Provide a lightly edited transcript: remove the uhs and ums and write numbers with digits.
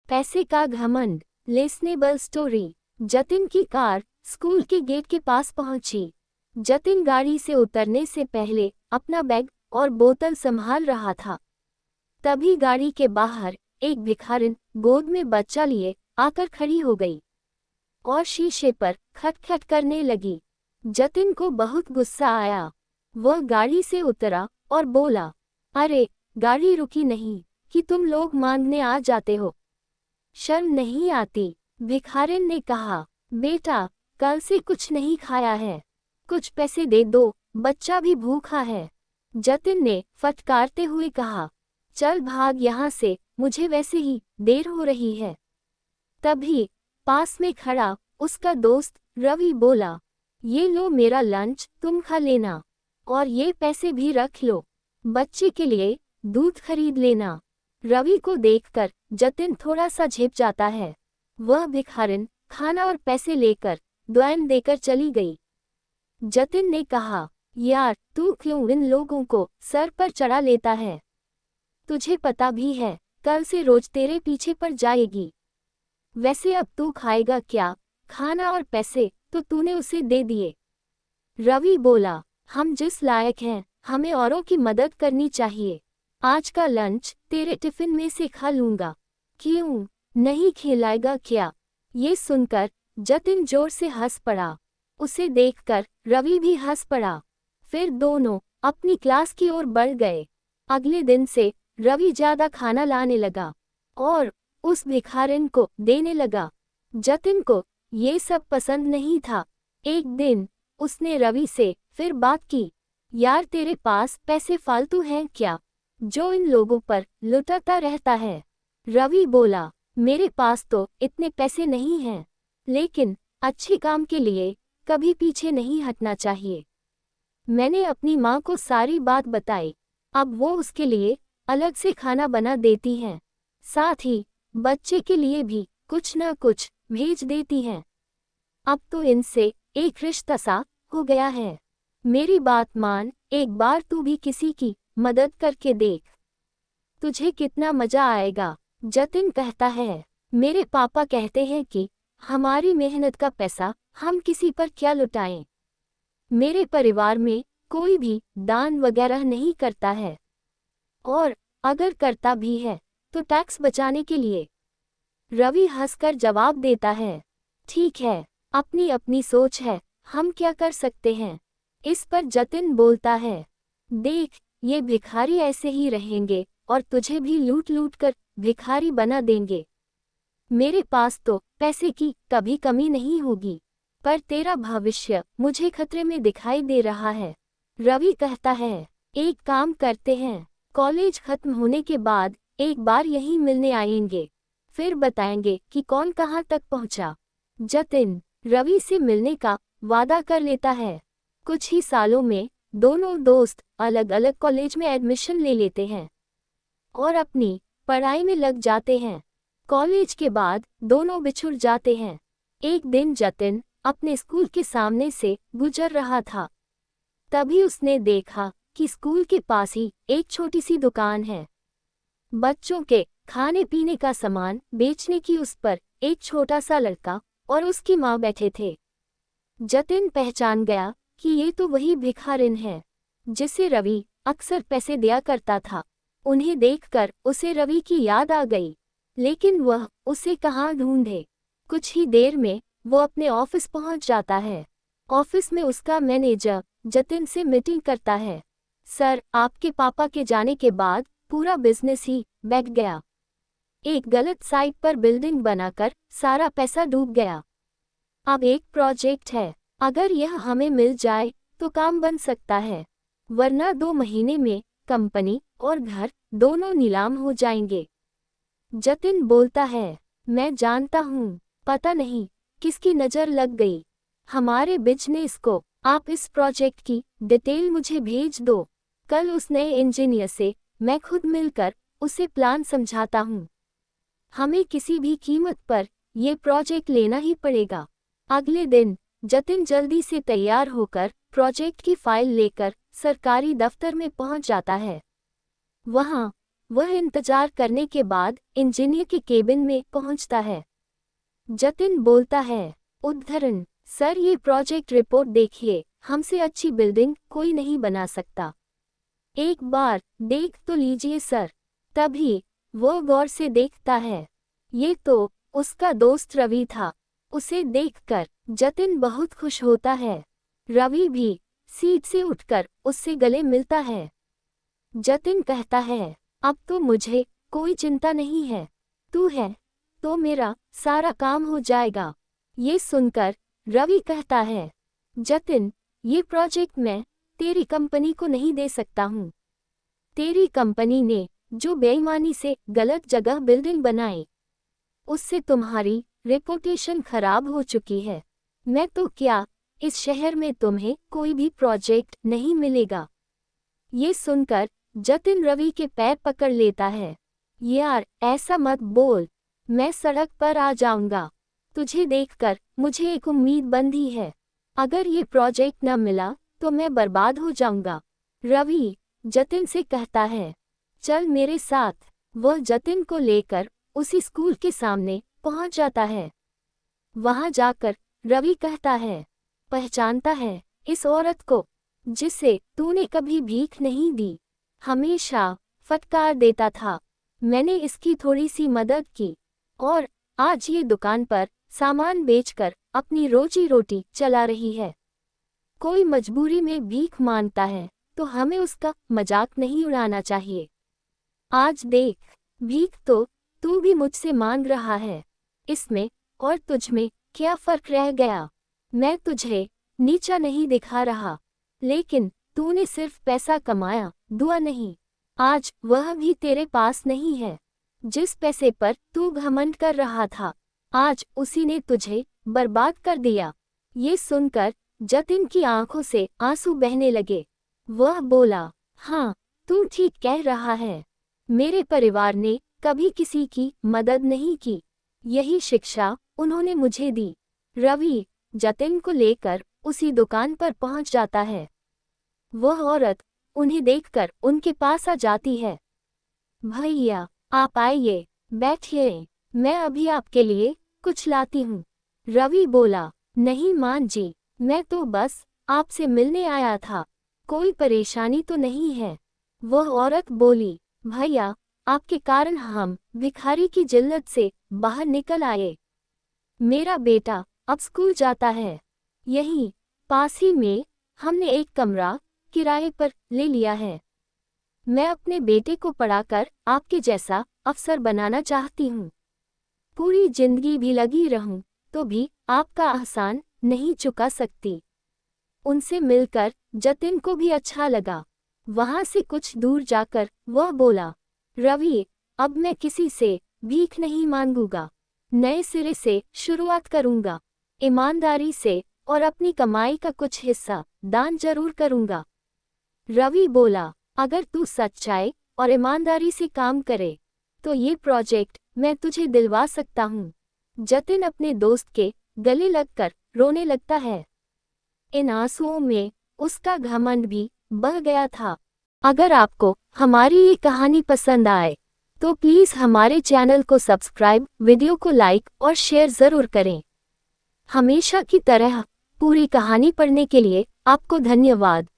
पैसे का घमंड। Listenable story. जतिन की कार स्कूल के गेट के पास पहुंची। जतिन गाड़ी से उतरने से पहले अपना बैग और बोतल संभाल रहा था। तभी गाड़ी के बाहर एक भिखारिन गोद में बच्चा लिए आकर खड़ी हो गई और शीशे पर खटखट करने लगी। जतिन को बहुत गुस्सा आया। वह गाड़ी से उतरा और बोला, अरे गाड़ी रुकी नहीं कि तुम लोग मांगने आ जाते हो? शर्म नहीं आती? भिखारिन ने कहा, बेटा कल से कुछ नहीं खाया है, कुछ पैसे दे दो, बच्चा भी भूखा है। जतिन ने फटकारते हुए कहा, चल भाग यहाँ से, मुझे वैसे ही देर हो रही है। तभी पास में खड़ा उसका दोस्त रवि बोला, ये लो मेरा लंच, तुम खा लेना और ये पैसे भी रख लो, बच्चे के लिए दूध खरीद लेना। रवि को देखकर जतिन थोड़ा सा झेप जाता है। वह भिखारिन खाना और पैसे लेकर द्वैन देकर चली गई। जतिन ने कहा, यार तू क्यों इन लोगों को सर पर चढ़ा लेता है? तुझे पता भी है कल से रोज तेरे पीछे पड़ जाएगी। वैसे अब तू खाएगा क्या? खाना और पैसे तो तूने उसे दे दिए। रवि बोला, हम जिस लायक हैं हमें औरों की मदद करनी चाहिए। आज का लंच तेरे टिफिन में से खा लूंगा। क्यों नहीं खिलाएगा क्या? ये सुनकर जतिन जोर से हंस पड़ा। उसे देखकर रवि भी हंस पड़ा। फिर दोनों अपनी क्लास की ओर बढ़ गए। अगले दिन से रवि ज्यादा खाना लाने लगा और उस भिखारिन को देने लगा। जतिन को ये सब पसंद नहीं था। एक दिन उसने रवि से फिर बात की, यार तेरे पास पैसे फालतू हैं क्या, जो इन लोगों पर लुटाता रहता है? रवि बोला, मेरे पास तो इतने पैसे नहीं हैं, लेकिन अच्छे काम के लिए कभी पीछे नहीं हटना चाहिए। मैंने अपनी माँ को सारी बात बताई, अब वो उसके लिए अलग से खाना बना देती हैं, साथ ही बच्चे के लिए भी कुछ न कुछ भेज देती हैं। अब तो इनसे एक रिश्ता सा हो गया है। मेरी बात मान, एक बार तू भी किसी की मदद करके देख, तुझे कितना मजा आएगा। जतिन कहता है, मेरे पापा कहते हैं कि हमारी मेहनत का पैसा हम किसी पर क्या लुटाएं। मेरे परिवार में कोई भी दान वगैरह नहीं करता है, और अगर करता भी है तो टैक्स बचाने के लिए। रवि हंसकर जवाब देता है, ठीक है, अपनी अपनी सोच है, हम क्या कर सकते हैं। इस पर जतिन बोलता है, देख ये भिखारी ऐसे ही रहेंगे और तुझे भी लूट लूट कर भिखारी बना देंगे। मेरे पास तो पैसे की कभी कमी नहीं होगी, पर तेरा भविष्य मुझे खतरे में दिखाई दे रहा है। रवि कहता है, एक काम करते हैं, कॉलेज खत्म होने के बाद एक बार यहीं मिलने आएंगे, फिर बताएंगे कि कौन कहाँ तक पहुँचा। जतिन रवि से मिलने का वादा कर लेता है। कुछ ही सालों में दोनों दोस्त अलग अलग कॉलेज में एडमिशन ले लेते हैं और अपनी पढ़ाई में लग जाते हैं। कॉलेज के बाद दोनों बिछुड़ जाते हैं। एक दिन जतिन अपने स्कूल के सामने से गुजर रहा था। तभी उसने देखा कि स्कूल के पास ही एक छोटी सी दुकान है। बच्चों के खाने पीने का सामान बेचने की उस पर एक छोटा सा लड़का और उसकी माँ बैठे थे। जतिन पहचान गया कि ये तो वही भिखारिन है जिसे रवि अक्सर पैसे दिया करता था। उन्हें देखकर उसे रवि की याद आ गई, लेकिन वह उसे कहाँ ढूंढे। कुछ ही देर में वो अपने ऑफिस पहुंच जाता है। ऑफिस में उसका मैनेजर जतिन से मीटिंग करता है। सर, आपके पापा के जाने के बाद पूरा बिजनेस ही बैठ गया। एक गलत साइट पर बिल्डिंग बनाकर सारा पैसा डूब गया। अब एक प्रोजेक्ट है, अगर यह हमें मिल जाए तो काम बन सकता है, वरना 2 महीने में कंपनी और घर दोनों नीलाम हो जाएंगे। जतिन बोलता है, मैं जानता हूँ, पता नहीं किसकी नज़र लग गई हमारे बिजनेस को। आप इस प्रोजेक्ट की डिटेल मुझे भेज दो। कल उस नए इंजीनियर से मैं खुद मिलकर उसे प्लान समझाता हूँ। हमें किसी भी कीमत पर ये प्रोजेक्ट लेना ही पड़ेगा। अगले दिन जतिन जल्दी से तैयार होकर प्रोजेक्ट की फाइल लेकर सरकारी दफ्तर में पहुंच जाता है। वहां वह इंतजार करने के बाद इंजीनियर के केबिन में पहुंचता है। जतिन बोलता है, उद्धरण, सर ये प्रोजेक्ट रिपोर्ट देखिए, हमसे अच्छी बिल्डिंग कोई नहीं बना सकता। एक बार देख तो लीजिए सर। तभी वो गौर से देखता है, ये तो उसका दोस्त रवि था। उसे देखकर जतिन बहुत खुश होता है। रवि भी सीट से उठकर उससे गले मिलता है। जतिन कहता है, अब तो मुझे कोई चिंता नहीं है, तू है तो मेरा सारा काम हो जाएगा। ये सुनकर रवि कहता है, जतिन, ये प्रोजेक्ट मैं तेरी कंपनी को नहीं दे सकता हूँ। तेरी कंपनी ने जो बेईमानी से गलत जगह बिल्डिंग बनाई, उससे तुम्हारी रेपुटेशन खराब हो चुकी है। मैं तो क्या, इस शहर में तुम्हें कोई भी प्रोजेक्ट नहीं मिलेगा। ये सुनकर जतिन रवि के पैर पकड़ लेता है। यार ऐसा मत बोल, मैं सड़क पर आ जाऊंगा। तुझे देखकर मुझे एक उम्मीद बंधी है। अगर ये प्रोजेक्ट न मिला तो मैं बर्बाद हो जाऊंगा। रवि जतिन से कहता है, चल मेरे साथ। वह जतिन को लेकर उसी स्कूल के सामने पहुंच जाता है। वहां जाकर रवि कहता है, पहचानता है इस औरत को जिसे तूने कभी भीख नहीं दी, हमेशा फटकार देता था। मैंने इसकी थोड़ी सी मदद की और आज ये दुकान पर सामान बेचकर अपनी रोजी रोटी चला रही है। कोई मजबूरी में भीख मांगता है तो हमें उसका मजाक नहीं उड़ाना चाहिए। आज देख, भीख तो तू भी मुझसे मांग रहा है, इसमें और तुझमें क्या फर्क रह गया। मैं तुझे नीचा नहीं दिखा रहा, लेकिन तूने सिर्फ पैसा कमाया, दुआ नहीं। आज वह भी तेरे पास नहीं है। जिस पैसे पर तू घमंड कर रहा था, आज उसी ने तुझे बर्बाद कर दिया। ये सुनकर जतिन की आंखों से आंसू बहने लगे। वह बोला, हाँ, तू ठीक कह रहा है। मेरे परिवार ने कभी किसी की मदद नहीं की, यही शिक्षा उन्होंने मुझे दी। रवि जतिन को लेकर उसी दुकान पर पहुंच जाता है। वह औरत उन्हें देखकर उनके पास आ जाती है। भैया आप आइए, बैठिए, मैं अभी आपके लिए कुछ लाती हूँ। रवि बोला, नहीं मान जी, मैं तो बस आपसे मिलने आया था, कोई परेशानी तो नहीं है। वह औरत बोली, भैया आपके कारण हम भिखारी की जिल्लत से बाहर निकल आए। मेरा बेटा अब स्कूल जाता है। यहीं पास ही में हमने एक कमरा किराए पर ले लिया है। मैं अपने बेटे को पढ़ाकर आपके जैसा अफसर बनाना चाहती हूँ। पूरी जिंदगी भी लगी रहूं तो भी आपका एहसान नहीं चुका सकती। उनसे मिलकर जतिन को भी अच्छा लगा। वहां से कुछ दूर जाकर वह बोला, रवि अब मैं किसी से भीख नहीं मांगूंगा, नए सिरे से शुरुआत करूंगा। ईमानदारी से और अपनी कमाई का कुछ हिस्सा दान जरूर करूंगा। रवि बोला, अगर तू सच्चाई और ईमानदारी से काम करे तो ये प्रोजेक्ट मैं तुझे दिलवा सकता हूँ। जतिन अपने दोस्त के गले लगकर रोने लगता है। इन आंसुओं में उसका घमंड भी बह गया था। अगर आपको हमारी ये कहानी पसंद आए तो प्लीज़ हमारे चैनल को सब्सक्राइब, वीडियो को लाइक और शेयर ज़रूर करें। हमेशा की तरह पूरी कहानी पढ़ने के लिए आपको धन्यवाद।